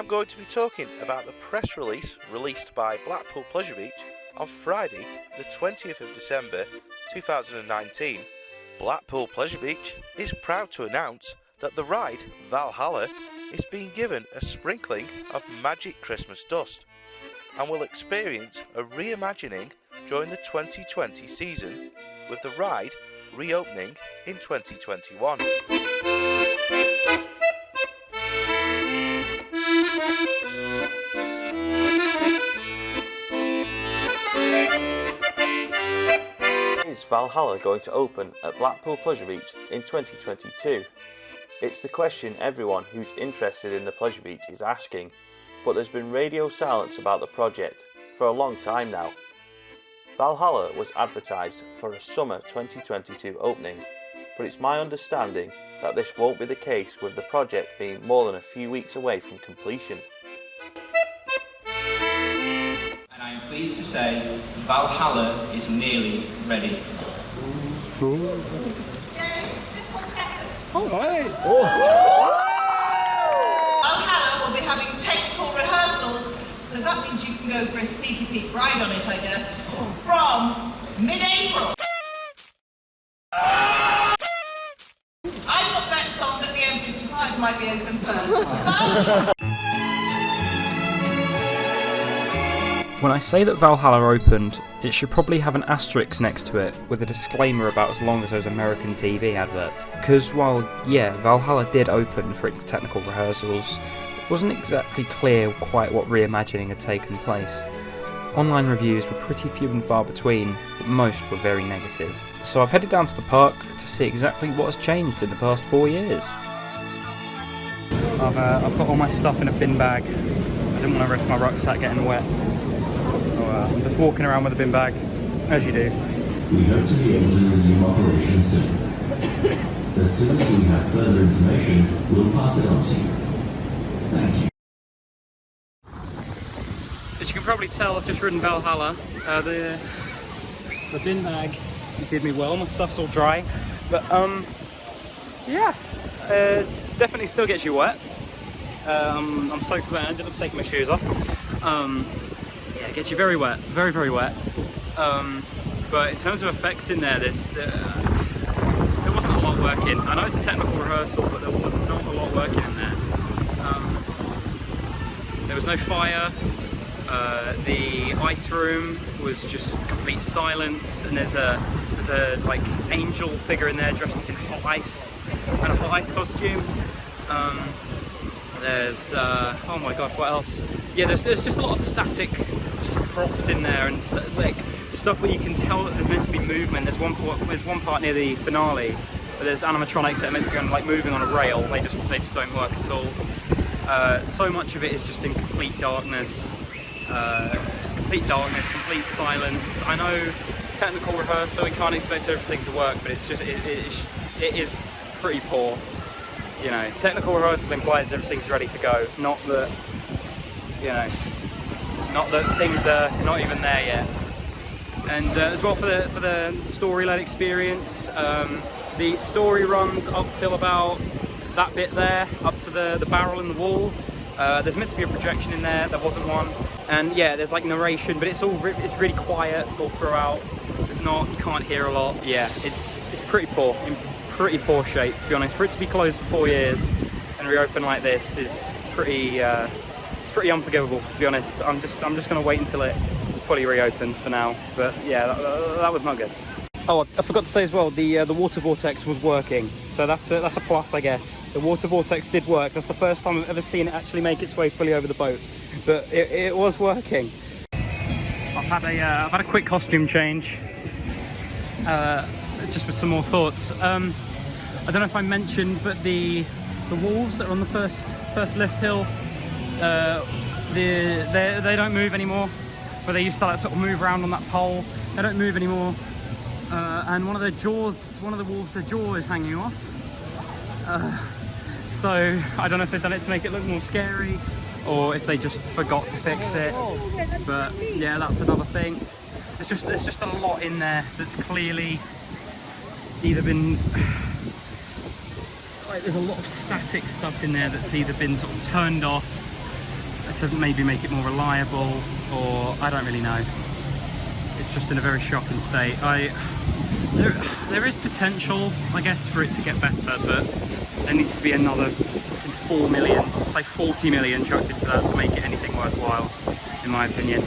I'm going to be talking about the press release released by Blackpool Pleasure Beach on Friday, the 20th of December 2019. Blackpool Pleasure Beach is proud to announce that the ride, Valhalla, is being given a sprinkling of magic Christmas dust and will experience a reimagining during the 2020 season, with the ride reopening in 2021. Is Valhalla going to open at Blackpool Pleasure Beach in 2022? It's the question everyone who's interested in the Pleasure Beach is asking, but there's been radio silence about the project for a long time now. Valhalla was advertised for a summer 2022 opening, but it's my understanding that this won't be the case, with the project being more than a few weeks away from completion. And I am pleased to say Valhalla is nearly ready. Valhalla will be having technical rehearsals, so that means you can go for a sneaky peek ride on it, I guess, from mid-April. I put bets on that the M55 might be open first, but... When I say that Valhalla opened, it should probably have an asterisk next to it with a disclaimer about as long as those American TV adverts. Because while, yeah, Valhalla did open for its technical rehearsals, it wasn't exactly clear quite what reimagining had taken place. Online reviews were pretty few and far between, but most were very negative. So I've headed down to the park to see exactly what has changed in the past 4 years. I've got all my stuff in a bin bag. I didn't want to risk my rucksack getting wet. I'm just walking around with a bin bag, as you do. We hope to be able to resume operations soon. As soon as we have further information, we'll pass it on to you. Thank you. As you can probably tell, I've just ridden Valhalla. The bin bag did me well, my stuff's all dry. But yeah, definitely still gets you wet. I'm soaked wet, I ended up taking my shoes off. Yeah, it gets you very wet, very, very wet. But in terms of effects in there, there wasn't a lot of work in. I know it's a technical rehearsal, but there was not a lot of work in there. There was no fire. The ice room was just complete silence, and there's a like angel figure in there dressed in hot ice and a hot ice costume. There's oh my god, what else? Yeah, there's just a lot of static props in there, and like stuff where you can tell that there's meant to be movement. There's one part near the finale where there's animatronics that are meant to be like moving on a rail. They just don't work at all. So much of it is just in complete darkness, complete silence. I know technical rehearsal, we can't expect everything to work, but it's just it is pretty poor. You know, technical rehearsal implies everything's ready to go, not that, you know, not that things are not even there yet. And as well for the story-led experience, the story runs up till about that bit there, up to the barrel in the wall. There's meant to be a projection in there, there wasn't one. And yeah, there's like narration, but it's really quiet all throughout. It's not, you can't hear a lot. Yeah, it's pretty poor, in pretty poor shape, to be honest. For it to be closed for 4 years and reopen like this is pretty unforgivable, to be honest. I'm just going to wait until it fully reopens for now. But yeah, that was not good. Oh, I forgot to say as well, the water vortex was working, so that's a plus, I guess. The water vortex did work. That's the first time I've ever seen it actually make its way fully over the boat, but it was working. I've had a quick costume change, just with some more thoughts. I don't know if I mentioned, but the walls that are on the first lift hill, they don't move anymore. But they used to like sort of move around on that pole. They don't move anymore. And one of the wolves, the jaw is hanging off. So I don't know if they've done it to make it look more scary, or if they just forgot to fix it. But yeah, that's another thing. There's just a lot in there that's clearly either been like, there's a lot of static stuff in there that's either been sort of turned off to maybe make it more reliable, or I don't really know. It's just in a very shocking state. There is potential, I guess, for it to get better, but there needs to be another 4 million, say 40 million chucked into that to make it anything worthwhile, in my opinion.